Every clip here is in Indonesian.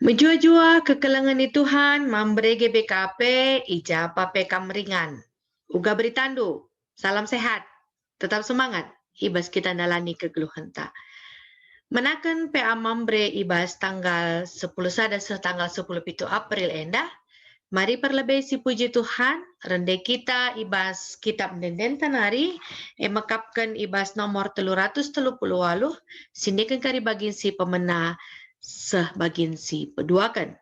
Menjua-jua kekelengan ni Tuhan, mambrege BKP, ijapa pekam ringan. Uga beritandu, salam sehat, tetap semangat, ibas kita nalani kegeluhan tak. Menakan PA Mambre ibas tanggal 10 sada setanggal 10 pitu April endah. Mari perlebih si puji Tuhan, rende kita ibas kitab denden tanari, emakapkan ibas nomor 338, sindikan kari bagin si pemena seh bagin si peduakan.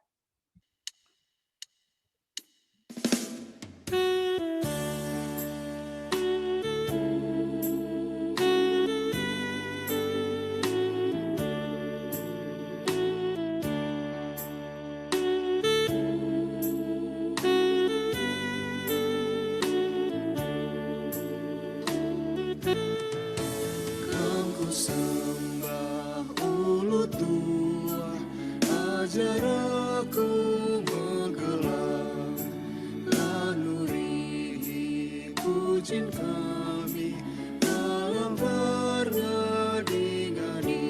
Sembah ulu tua, ajar aku menggelar, lanuri pujian kami dalam bernadi-ngadi.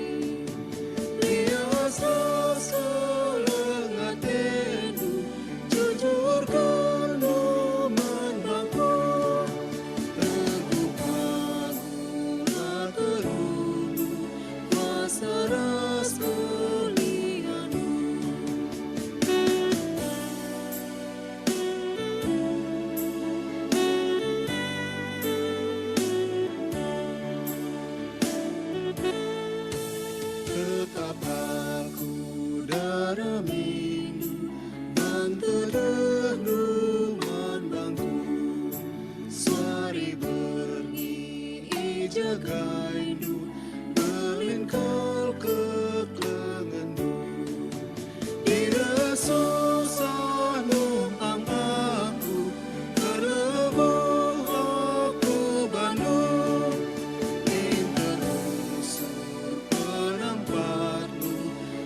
Biasa selengat teduh, jujur kanu mengaku, teguh pagulah terulu, saras kelihanu. Tetap aku darah minggu, banteluman bangku, suari berni jagaindu, berlingkal keklengandu. Ira susah numpang aku, terlebih aku Bandung. Terusur penampatmu,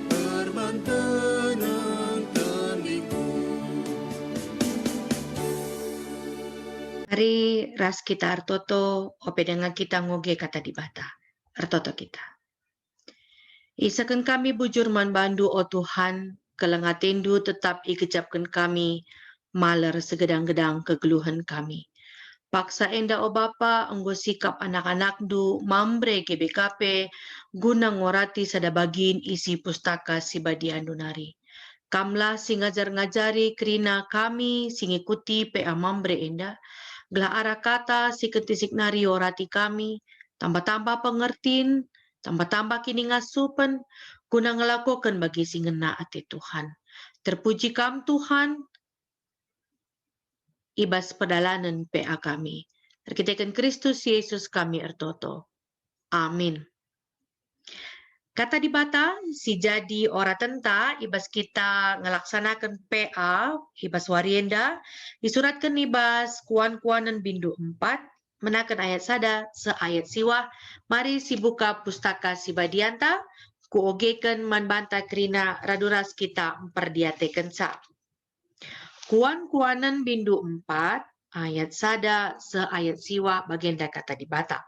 berbantenang tandingku. Mari ras kita artoto, ope dengan kita ngoge kata di bata. Artoto kita. Isakan kami bujur man bandu o Tuhan, kelengatindu tetap ikecapkan kami, maler segedang-gedang kegeluhan kami. Paksa enda o Bapa, enggo sikap anak-anak du, mambre ke BKP, guna ngorati sada bagin isi pustaka si badian dunari. Kamlah sing ngajar-ngajari kerina kami sing ikuti PA mambre enda, gelah arah kata si ketisik nari orati kami, tambah-tambah pengertin, tambah-tambah kini ngasupen, guna ngelakukan bagi si ngena ati Tuhan. Terpuji kam Tuhan, ibas pedalanan PA kami. Terkitakan Kristus Yesus kami ertoto. Amin. Kata di bata, si jadi ora tenta, ibas kita ngelaksanakan PA, ibas warienda, disuratkan ibas kuan-kuanan bindu 4, menakan ayat sada, seayat siwa, mari si buka pustaka si badianta, kuogekan manbanta kerina raduras kita memperdiatekan sa. Kuan-kuanan bindu 4, ayat sada, seayat siwa, bagenda kata di bata.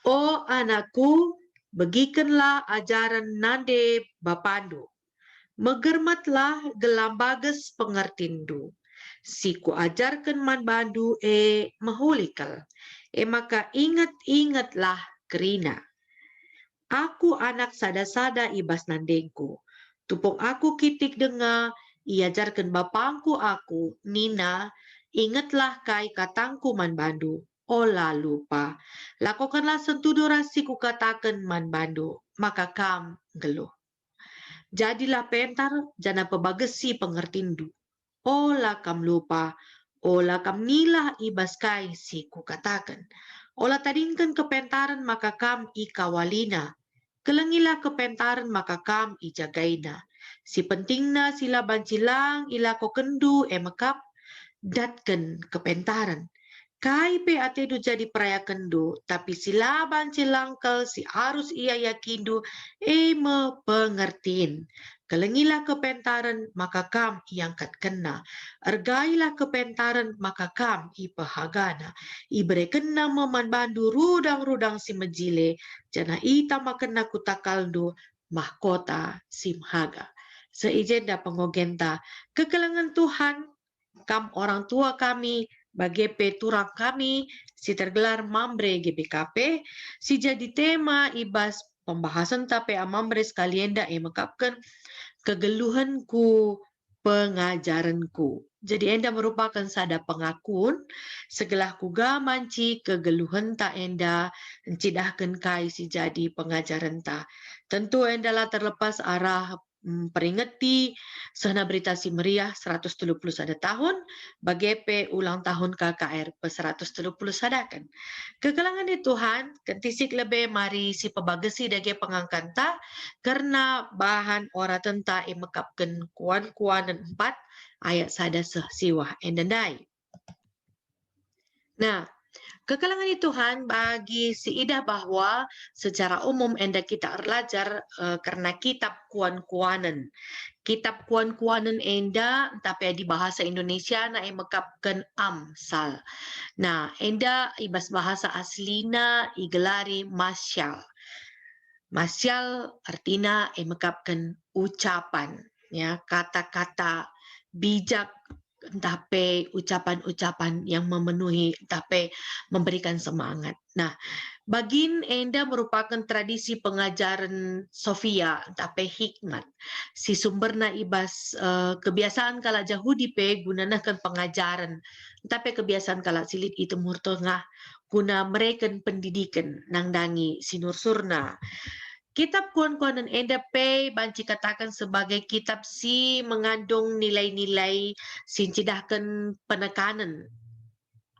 O anakku, begikenlah ajaran nande bapandu. Megermatlah gelambages pengertindu. Si ku ajarkan man bandu mehulikal. Maka ingat-ingatlah kerina. Aku anak sada-sada ibas nandengku. Tupung aku kitik denga, iajarkan bapangku aku, Nina, ingatlah kai katangku man bandu. Ola lupa. Lakukanlah sentudo rasiku katakan man bandu, maka kam geluh. Jadilah pentar, jana pebagesi pengertindu. Ola kam lupa, ola kam nilah ibas kai si ku katakan. Ola tadingkan kepentaran maka kam ikawalina. Kelengilah kepentaran maka kam ijagaina. Si pentingna sila bancilang ila ko kendu emakap datken kepentaran. Kai pe atedu jadi peraya kendu, tapi sila bancilangkel si arus ia yakindu me pengertiin. Kelengilah kepentaran maka kam iangkat kena. Ergailah kepentaran maka kam ipahagana. Ibre kena meman bandu rudang-rudang si menjile. Jana ita makena kutakaldu mahkota simhaga. seijenda pengogenta. Kekelangan Tuhan, kam orang tua kami, bagepe turang kami, si tergelar mambre GBKP, si jadi tema ibas pembahasan tape amambre sekalienda mengkapkan kegeluhanku, pengajaranku. Jadi enda merupakan sada pengakuan segelah kuga manci kegeluhan ta enda encidahkan kai si jadi pengajaran ta. Tentu enda lah terlepas arah peringati sehna berita si meriah 130 sada tahun bagepe ulang tahun KKR pe 130 sadakan. Kekelangan di Tuhan, kentisik lebih mari si pebagesi dage pengangkanta karena bahan ora tenta mekapkan kuan-kuanan 4 ayat sada siwah endandai. Nah, kekelangan di Tuhan bagi si idah bahwa secara umum enda kita belajar karena kitab kuan-kuanan. Kitab kuan-kuanan enda tapi di bahasa Indonesia na mekapkan Amsal. Nah, enda ibas bahasa aslina igelari masyal. Masyal artinya mekapkan ucapan, ya kata-kata bijak, tapi ucapan-ucapan yang memenuhi, tapi memberikan semangat. Nah, bagin enda merupakan tradisi pengajaran Sofia, tapi hikmat. Si sumberna ibas kebiasaan kala Yahudi pe gunanakan pengajaran, tapi kebiasaan kala silit itu Timur Tengah guna mereka pendidikan nangdangi sinur surna. Kitab Kuan-Kuanan Enda Pei banci katakan sebagai kitab si mengandung nilai-nilai sincidahkan penekanan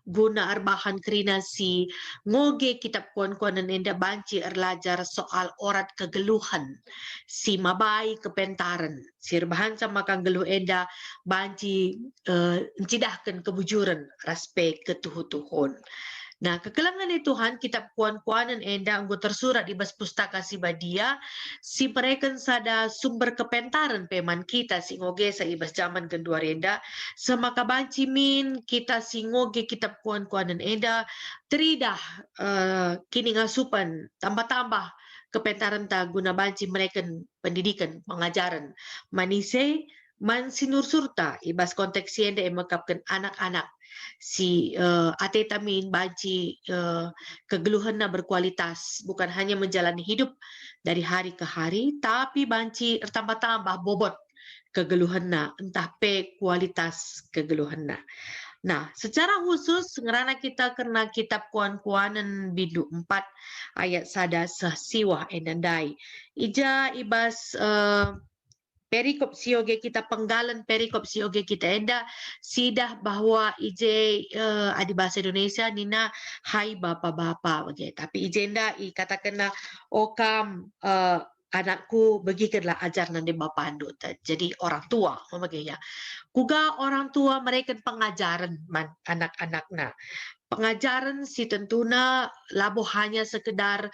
guna arbahan kerina si ngoge kitab Kuan-Kuanan Enda banci erlajar soal orat kegeluhan si mabai kepentaran si rebahan sama kang geluh enda banci encidahkan kebujuran respek ketuhu-tuhun. Nah, kekelangan di Tuhan, kitab kuan-kuanan enda anggo tersurat di bas pustaka si badia, si mereka sada sumber kepentaran peman kita si ngoge sa ibas zaman kedua enda, semaka banci min kita si ngoge kitab kuan-kuanan enda, teridah kini ngasupan, tambah-tambah kepentaran ta guna banci mereka pendidikan, pengajaran. Manise, man sinur surta, ibas konteks enda emakapkan anak-anak si atetamin banci kegeluhanna berkualitas bukan hanya menjalani hidup dari hari ke hari tapi banci tambah-tambah bobot kegeluhanna entah pe kualitas kegeluhanna. Nah, secara khusus ngerana kita kena kitab kuan-kuanan bidu 4 ayat sada sesiwah endandai. Ija ibas perikop sioge kita penggalan perikop sioge kita enda sidah bahwa ije adi bahasa Indonesia nina hai bapa-bapa begitu tapi ije enda i katakanlah okam anakku begikenlah ajar nanti bapandu jadi orang tua begitu ya kuga orang tua mereka pengajaran anak-anaknya pengajaran si tentuna labo hanya sekedar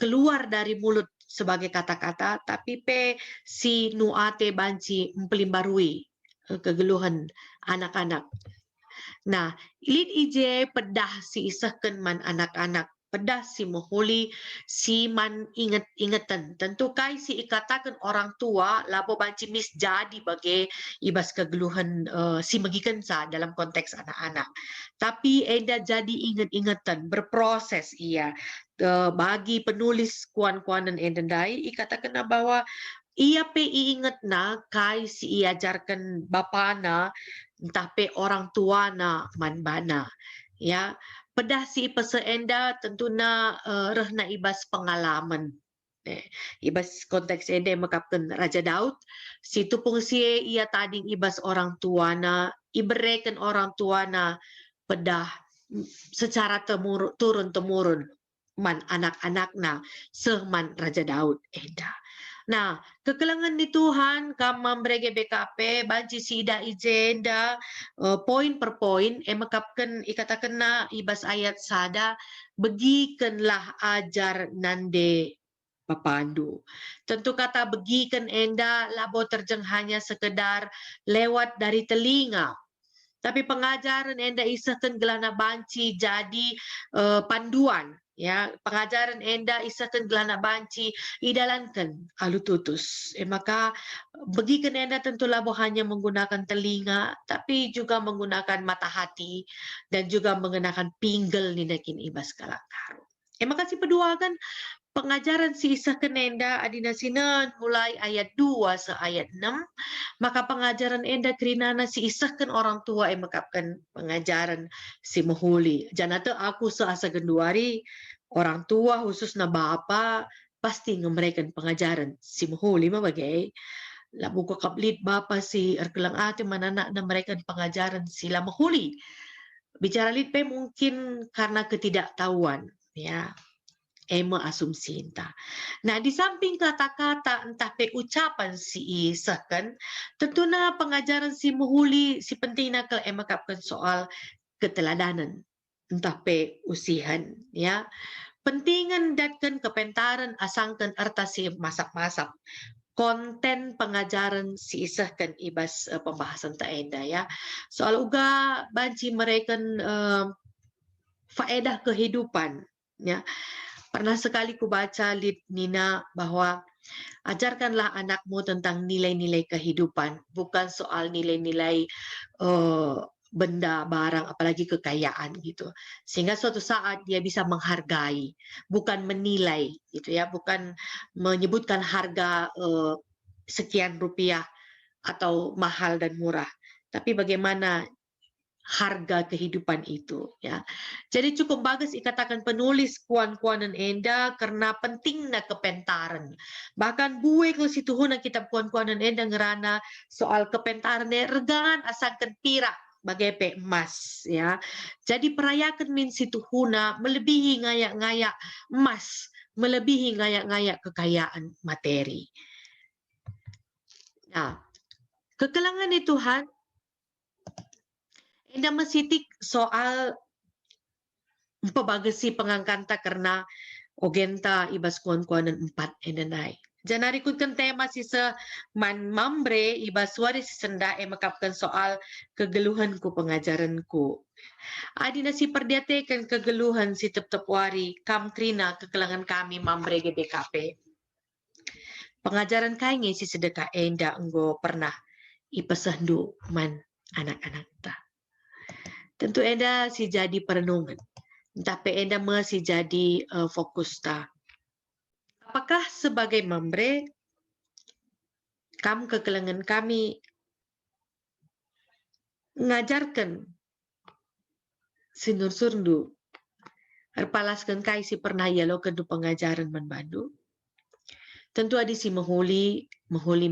keluar dari mulut sebagai kata-kata, tapi pe si nuate banci mempelimbarui kegeluhan anak-anak. Nah, ilit ije pedah si isahkan man anak-anak pedah si mohuli si man ingat-ingatan. Tentu kai si ikatakan orang tua labo banci mis jadi bagi ibas kegeluhan si magikan sa dalam konteks anak-anak. Tapi enda jadi ingat-ingatan berproses ia bagi penulis kuan-kuanan endendai ikatakan bahwa ia pe ingat na kai si iajarkan bapana tapi orang tua na manbana ya pedah si peseenda tentunya rehna ibas pengalaman ibas konteks ende makapkan Raja Daud situ pungsi ia tading ibas orang tua na ibereken orang tua na pedah secara turun temurun man anak-anakna seman Raja Daud enda. Nah, kekelangan di Tuhan kamam brege BKP banci sida ijenda poin per poin mekapkan ikatakan na ibas ayat sada begikenlah ajar nande papandu. Tentu kata begikan enda labo terjeng hanya sekedar lewat dari telinga. Tapi pengajaran enda isahkan gelana banci jadi panduan ya pengajaran enda isakan gelana banci idalankan alututus. Maka bagikan enda tentu labo hanya menggunakan telinga, tapi juga menggunakan mata hati dan juga menggunakan pinggel ninakin ibas kalakaru. Makasih pedua kan pengajaran si Isa Kenenda adina sinan mulai ayat 2 se ayat 6, maka pengajaran enda kerinana si isahkan orang tua makapkan pengajaran si mahuli. Janata aku seasa genduari orang tua khusus na bapa pasti ngemerikan pengajaran si mahuli mabagai la buka kaplit bapa si erkelang ate mananak na mereka pengajaran sila mahuli. Bicara litpe mungkin karena ketidaktahuan ya. Ema asumsi entah. Nah, di samping kata-kata entah pe ucapan si Isa kan, tentunya pengajaran si muhuli si penting nak ema kapkan soal keteladanan entah pe usihan ya. Pentingan datkan kepentaran asangkan erta si masak-masak. Konten pengajaran si Isa kan ibas pembahasan tak enda ya. Soal uga banci mereka faedah kehidupan ya. Pernah sekali ku baca Lid Nina bahwa ajarkanlah anakmu tentang nilai-nilai kehidupan, bukan soal nilai-nilai benda, barang, apalagi kekayaan gitu. Sehingga suatu saat dia bisa menghargai, bukan menilai gitu ya, bukan menyebutkan harga sekian rupiah atau mahal dan murah, tapi bagaimana harga kehidupan itu ya. Jadi cukup bagus ikatakan penulis kuan-kuanan enda karena pentingnya kepentaran. Bahkan buwe ke situ huna kitab kuan-kuanan enda ngerana soal kepentaran regan asalkan pirak bagai pe emas ya. Jadi perayakan min situ huna melebihi ngayak-ngayak emas, melebihi ngayak-ngayak kekayaan materi. Nah, kekelangan Tuhan enda mesitik soal pabagasi pengangkanta karena ogenta ibas kuan-kuanan 4 enda nai. Janari kutkan tema sisa man mambre ibas suari sisenda makapkan soal kegeluhanku pengajaranku. Adi nasi perdiatekan kegeluhan si tep-tep wari kam trina kekelangan kami mambre GBKP. Pengajaran kaingi si sedekah enda enggo pernah ipesandu man anak-anak ta. Tentu enda si jadi perenungan. Tapi enda masih jadi fokus ta. Apakah sebagai membre kam kekelangan kami ngajarkan sinur surdu erpalaskan kai si pernah yalo kedu pengajaran manbandu. Tentu adi si mahuli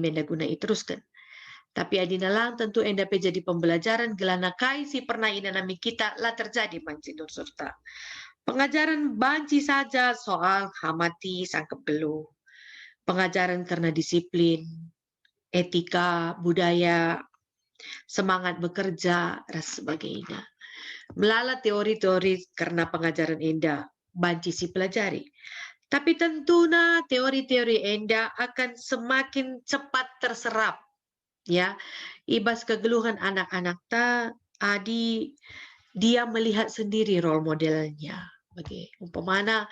menda guna iteruskan. Tapi adina lang tentu enda pe jadi pembelajaran gelana kai si pernah ina nami kita lah terjadi mancinur surta. Pengajaran banci saja soal hamati sang kebelu. Pengajaran karena disiplin, etika, budaya, semangat bekerja, dan sebagainya. Melala teori-teori karena pengajaran enda banci si pelajari. Tapi tentunya teori-teori enda akan semakin cepat terserap ya ibas kegeluhan anak-anak ta adi dia melihat sendiri role modelnya bagi umpamana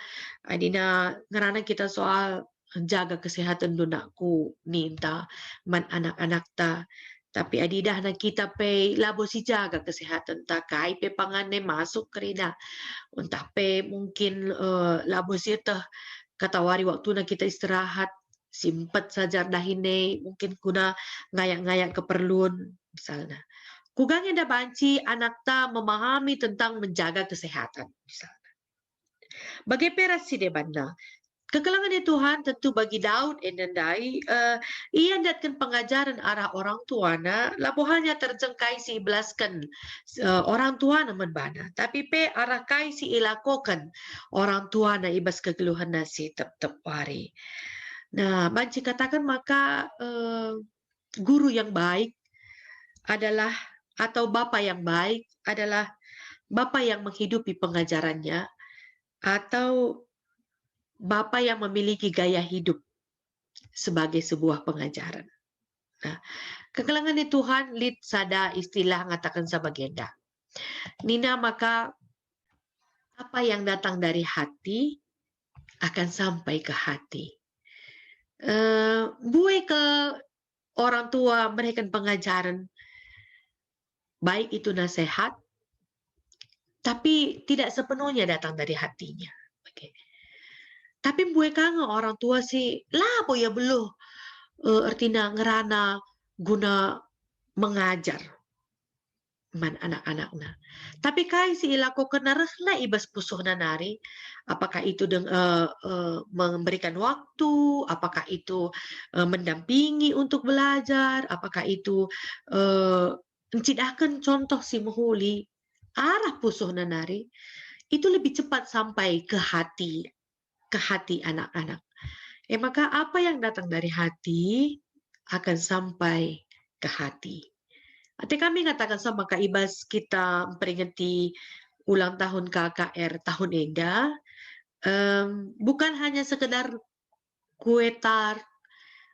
adina ngerana kita soal jaga kesehatan dunakku ninta man anak-anak ta tapi adidah na kita pe labo si jaga kesehatan ta kai pe pangane masuk kerina untah pe mungkin labo si tah katawari waktu na kita istirahat simpat saja dahine mungkin guna ngayak-ngayak keperluan misalnya. Kugang enda banci anak ta memahami tentang menjaga kesehatan misalnya. Bagi peras si debanda. Kekelangan Tuhan tentu bagi Daud endandai ia datkan pengajaran arah orang tuana labo hanya terjengkai si belaskan orang tua naman bana tapi pe arah kai si ilakokan orang tua na ibas kegeluhan nasi tep-tep wari. Nah, banci katakan maka guru yang baik adalah atau bapa yang baik adalah bapa yang menghidupi pengajarannya atau bapa yang memiliki gaya hidup sebagai sebuah pengajaran. Nah, kekelangan Tuhan lid sada istilah ngatakan sabagenda. Nina maka Apa yang datang dari hati akan sampai ke hati. Buai ke orang tua berikan pengajaran, baik itu nasihat, tapi tidak sepenuhnya datang dari hatinya. Oke. Tapi buai kangen orang tua sih, lapo ya belum artinya ngerana guna mengajar man anak-anakna. Tapi kai si ilaku kenareh lah ibas pusuh nanari, apakah itu memberikan waktu, apakah itu mendampingi untuk belajar, apakah itu encidakan contoh si muhuli, arah pusuh nanari, itu lebih cepat sampai ke hati anak-anak. Maka apa yang datang dari hati akan sampai ke hati. Ate kami katakan sama Kak Ibas kita memperingati ulang tahun KKR tahun Enda, bukan hanya sekedar kue tart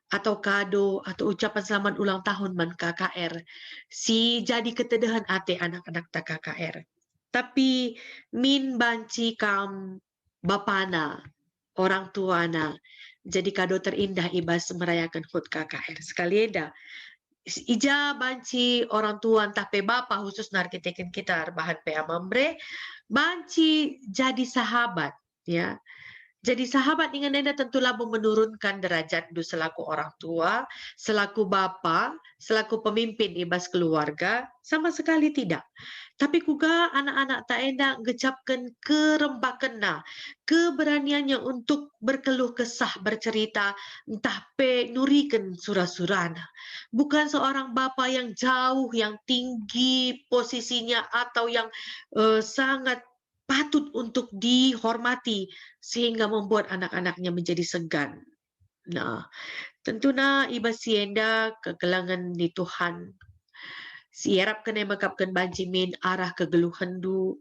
atau kado atau ucapan selamat ulang tahun man KKR. Si jadi ketedahan ate anak-anak tak KKR. Tapi min banci kam bapana, orang tuana. Jadi kado terindah Ibas merayakan HUT KKR. Sekali eda ija banci orang tua tapi bapa khusus narkitekin kita bahan PA Mambre banci jadi sahabat ya. Jadi sahabat dengan Anda tentulah menurunkan derajat du selaku orang tua, selaku bapa, selaku pemimpin ibas keluarga, sama sekali tidak. Tapi juga anak-anak tak Enda ngecapkan kerembakena, keberaniannya untuk berkeluh kesah, bercerita, entah pe nurikan surah-surana. Bukan seorang bapa yang jauh, yang tinggi posisinya atau yang sangat patut untuk dihormati sehingga membuat anak-anaknya menjadi segan. Nah, tentunya iba sienda kegelangan di Tuhan. Siarap kena makapkan banjimin arah kegeluhan du.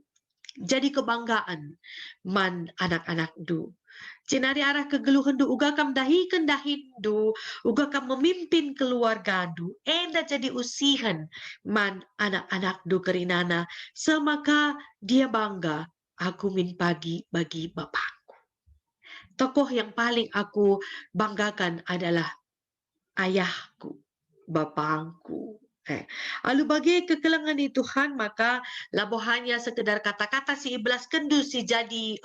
Jadi kebanggaan man anak-anak du. Cinari arah kegeluhan du uga kam dahikan dahindu, uga kam memimpin keluarga du. Enda jadi usihan man anak-anak du kerinana. Semaka dia bangga aku min pagi bagi bapakku. Tokoh yang paling aku banggakan adalah ayahku, bapakku. Alu bagi kekelangan di Tuhan maka labo hanya sekedar kata-kata si iblas kendu si jadi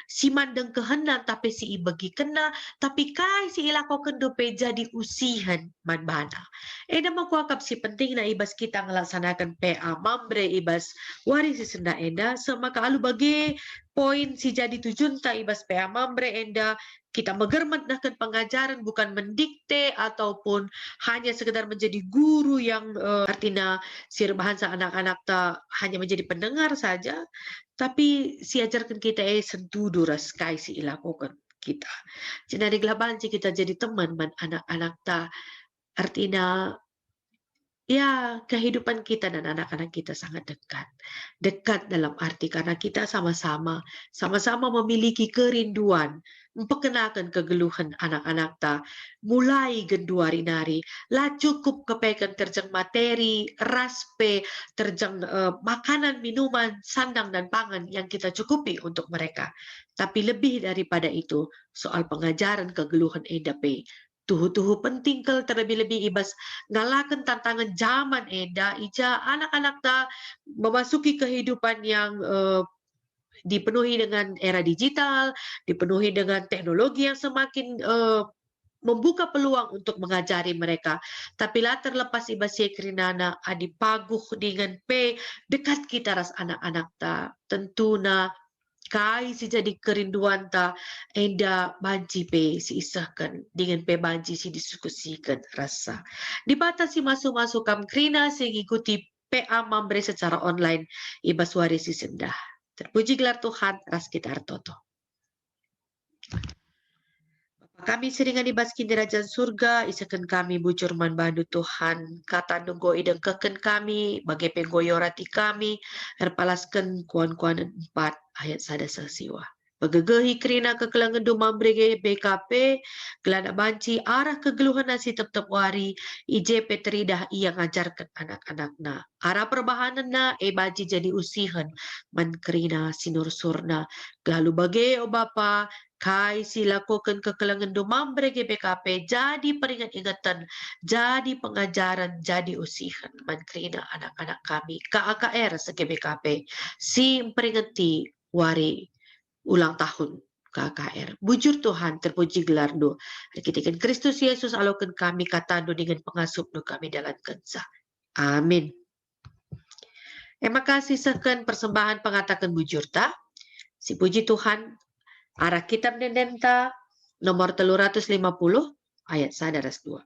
si mandeng kehenan tapi si ibagi kena tapi kai si ilako kendu pe jadi usihan man bana. Eda makuakap si penting na ibas kita ngelaksanakan PA Mambre ibas warisi senda enda semaka alu bagi poin si jadi tujunta ibas PA Mambre enda kita megermatkan pengajaran bukan mendikte ataupun hanya sekedar menjadi guru yang artinya sir bahasa anak-anak tak hanya menjadi pendengar saja, tapi si ajarkan kita sentuh duras kai si ilakukan kita. Jadi di gelaban kita jadi teman man anak-anak tak artinya ya, kehidupan kita dan anak-anak kita sangat dekat. Dekat dalam arti karena kita sama-sama memiliki kerinduan memperkenalkan kegeluhan anak-anak ta. Mulai genduari nari, lah cukup kepekan terjang materi, raspe, terjang makanan, minuman, sandang dan pangan yang kita cukupi untuk mereka. Tapi lebih daripada itu, soal pengajaran kegeluhan EDP, tuhu-tuhu penting terlebih-lebih ibas ngalakan tantangan zaman eda ija anak-anak ta memasuki kehidupan yang dipenuhi dengan era digital, dipenuhi dengan teknologi yang semakin membuka peluang untuk mengajari mereka. Tapi lah terlepas ibas krinana adi paguh dengan pe dekat kita ras anak-anak ta tentuna kai si jadi kerinduan ta enda banci pe si isahkan dengan pe banci si diskusikan rasa dibatasi masuk-masuk kam krina si ikuti PA Mambre secara online ibas warisi sendah. Terpuji gelar Tuhan ras kita artoto. Kami seringan ibas kinderajat surga, isakan kami bujur man bandu Tuhan, kata nunggo ideng keken kami, bagai penggoyorati kami, herpalaskan kuan-kuan 4 ayat sada sesiwa. Pagagehi kerina kekelangan domam brege BKP, gelana banci arah kegeluhan nasi tetap wari, ije peteridah ia ngajarkan anak-anakna. Arah perbahanan na banci jadi usihan, man kerina sinur surna. Lalu bage o bapa, kai silakukan kekelangan domam brege BKP, jadi peringat-ingatan, jadi pengajaran, jadi usihan, man kerina anak-anak kami. KAKR seke BKP, si peringati wari ulang tahun KKR. Bujur Tuhan, terpuji gelar do. Kitikan Kristus Yesus alokan kami katando dengan pengasup do kami dalam kensa. Amin. Terima kasih sekan persembahan pengatakan bujur ta. Si puji Tuhan, arah kitab nendenta nomor 350 ayat 1-2.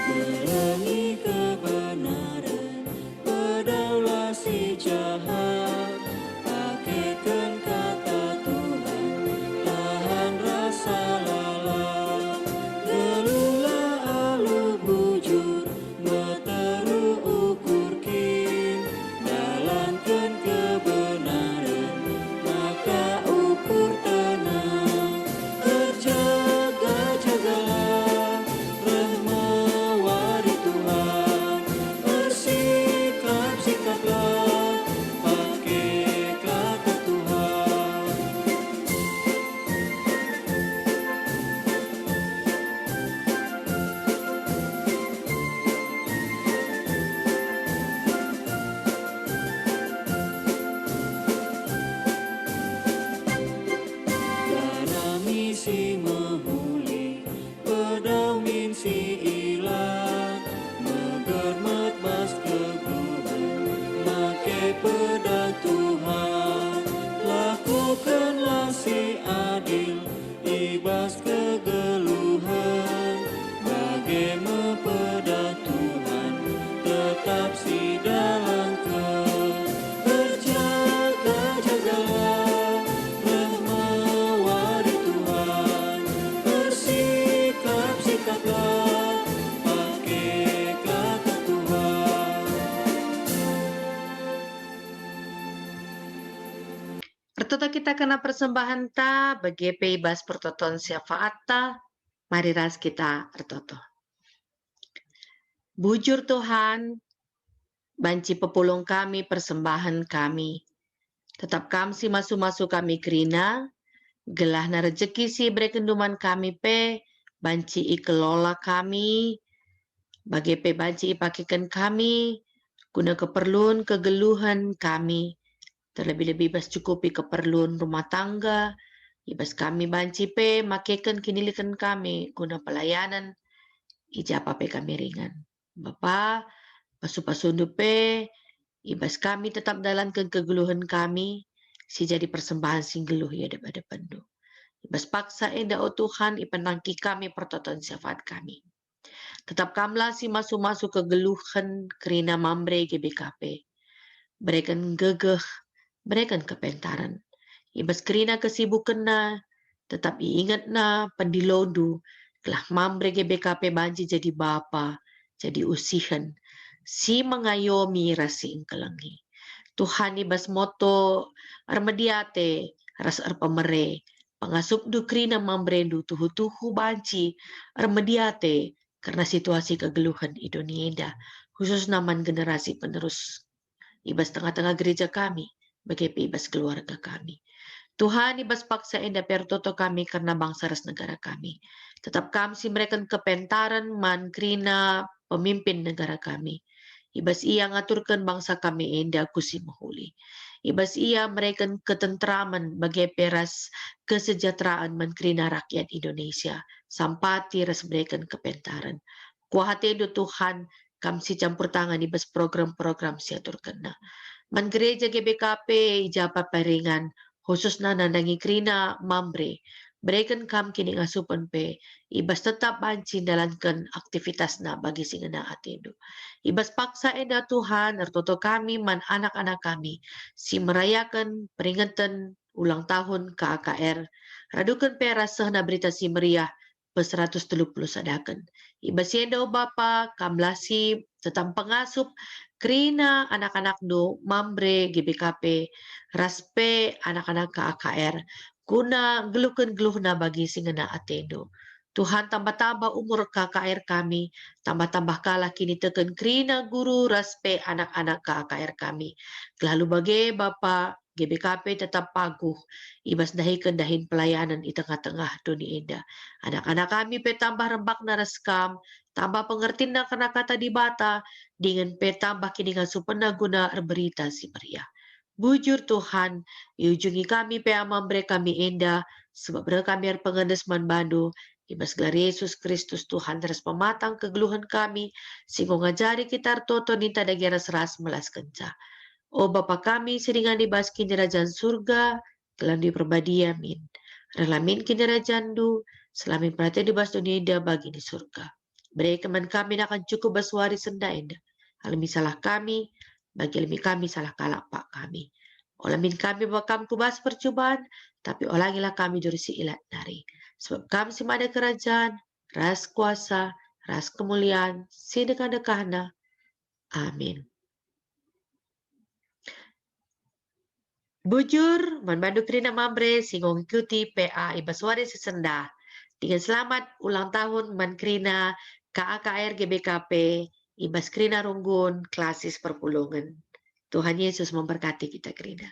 Perangi kebenaran, pedaulah si jahat. Pakaikan kata Tuhan, tahan rasa lalat. Gelulah alu bujur, meteru ukur kin. Dalamkan kebenaran, maka ukur tenang. Berjaga-jagalah, rahmawari Tuhan. Bersikap-sikaplah, pakai kata Tuhan. Dana misi menghuli, pedang misi ilang. Megermat mas keguguran, make pedang Tuhan. Lakukanlah si adil, ibas kegeluhan. Bagai mempedang Tuhan, tetap si dalam berjaga-jagalah, rahmawari Tuhan. Bersikap-sikaplah, pakai kata Tuhan. Pertoto kita kena persembahan ta, bagi bebas pertoton syafaat ta, mari ras kita pertoto. Bujur Tuhan, banci pepulung kami, persembahan kami. Tetap kami si masu-masu kami kerina, gelah na rezeki si berekenduman kami pe, banci ikelola kami, bagi pe banci ipakikan kami, guna keperluan kegeluhan kami, terlebih-lebih bas cukupi keperluan rumah tangga, ibas kami banci pe, makekan kinilikan kami, guna pelayanan, ijapa pe kami ringan. Bapa, pasu-pasundu pe, ibas kami tetap dalam kegeluhan kami, si jadi persembahan singgeluh ya daripada pendu. Ibas paksa enda o Tuhan, ipenangki kami pertoton syafaat kami. Tetap kamlah si masu-masu kegeluhan kerina mambre GBKP. Berikan gegeh, berikan kepentaran. Ibas kerina kesibukan na, tetap iingat na pendilodu, kelah mambre GBKP banji jadi bapa, jadi usihan, si mengayomi rasi ingkelengi. Tuhan ibas moto armediate ras arpamere, pengasup du krina membrendu tuhu-tuhu banci armediate karena situasi kegeluhan Indonesia, khusus naman generasi penerus ibas tengah-tengah gereja kami, bagi ibas keluarga kami. Tuhan ibas paksa enda pertoto kami karena bangsa ras negara kami. Tetap kami si mereka kepentaran man krina pemimpin negara kami. Ibas ia ngaturkan bangsa kami enda kusi mahuli. Ibas ia mereka ketentraman bagi peras kesejahteraan man krina rakyat Indonesia. Sampati ras mereka kepentaran. Kuahate do Tuhan kami si campur tangan ibas program-program si aturkan na. Man gereja GBKP ijapa paringan khusus na nandangi krina mambre, Berikan kam kini ngasupan pe. Ibas tetap banci dalankan aktivitas na bagi singena atendu. Ibas paksa enda Tuhan, ertoto kami man anak-anak kami. Si merayakan peringatan ulang tahun KKR. Radukan pe rasa na berita si meriah pe 130 sadakan. Ibas yenda o bapa, kamlasi, tetap pengasup, krina anak-anak do, mambre, GBKP, raspe anak-anak KKR guna geluhkan na bagi singena atendo. Tuhan tambah-tambah umur KKR kami, tambah-tambah kalah kini teken krina guru raspe anak-anak KKR kami. Lalu bagi Bapak GBKP tetap paguh, ibas dahikan dahin pelayanan di tengah-tengah dunia indah. Anak-anak kami pe tambah rembak na reskam, tambah pengertian na kena kata di bata, dengan pe tambah kini supena guna berita si meriah. Bujur Tuhan, iujungi kami pe amambre kami enda, sebab mereka kami pengendes man bandu, ibas gelar Yesus Kristus Tuhan terus pematang kegeluhan kami, sehingga ngajari kita toto ninta dagira seras melas kenca. O Bapa kami seringan dibas kini kerajaan surga, kelam di perbadi amin. Relamin kini kerajaan du, selamin perhatian dibas dunia indah bagi di surga. Beri keman kami akan cukup baswari senda indah. Alami salah kami, bagi alami kami salah kalak pak kami. Olamin kami bahwa kami kubas percobaan, tapi olangilah kami dari si ilat nari. Sebab kami semada kerajaan, ras kuasa, ras kemuliaan, si dekah-dekahna. Amin. Bujur, manbandu kerina mambre, singong ikuti PA Ibaswari Sesenda. Dengan selamat ulang tahun man kerina KAKR GBKP, Ibas kerina runggun, klasis perpulungan. Tuhan Yesus memberkati kita kerina.